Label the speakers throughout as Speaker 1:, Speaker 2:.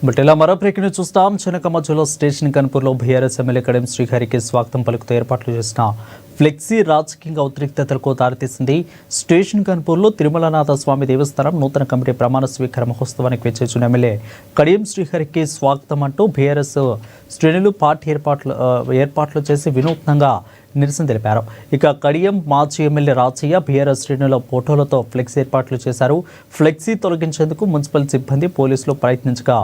Speaker 1: But ఇలా మరో breaking చూస్తాం. చెనకమజ్జలో స్టేషన్ కన్పూర్లో బీఆర్ఎస్ ఎమ్మెల్యే కడియం శ్రీహరికి స్వాగతం పలుకుతూ ఏర్పాట్లు చేసిన ఫ్లెక్సీ రాజకీయంగా ఉద్రిక్తతలకు దారితీసింది. స్టేషన్ కన్పూర్లో తిరుమలనాథ స్వామి దేవస్థానం నూతన కమిటీ ప్రమాణ స్వీకార మహోత్సవానికి విచ్చేసిన ఎమ్మెల్యే కడియం శ్రీహరికి స్వాగతం అంటూ బీఆర్ఎస్ శ్రేణులు పార్టీ ఏర్పాట్లు చేసి వినూత్నంగా నిరసన తెలిపారు. ఇక కడియం మాజీ ఎమ్మెల్యే రాజయ్య బీఆర్ఎస్ శ్రేణుల ఫోటోలతో ఫ్లెక్సీ ఏర్పాట్లు చేశారు. ఫ్లెక్సీ తొలగించేందుకు మున్సిపల్ సిబ్బంది పోలీసులు ప్రయత్నించగా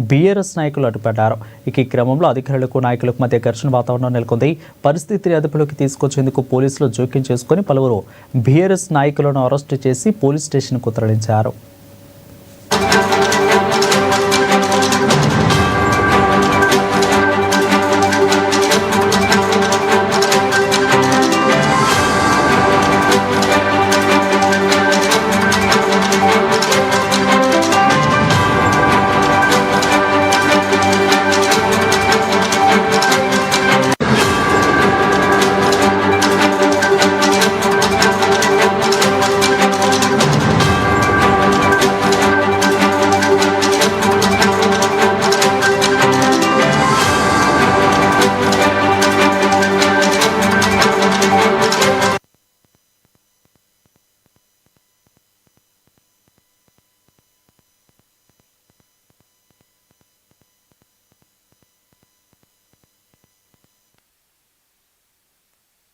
Speaker 1: బీఆర్ఎస్ నాయకులు అడ్డుపడ్డారు. ఇక ఈ క్రమంలో అధికారులకు నాయకులకు మధ్య ఘర్షణ వాతావరణం నెలకొంది. పరిస్థితిని అదుపులోకి తీసుకొచ్చేందుకు పోలీసులు జోక్యం చేసుకుని పలువురు బీఆర్ఎస్ నాయకులను అరెస్టు చేసి పోలీస్ స్టేషన్కు తరలించారు.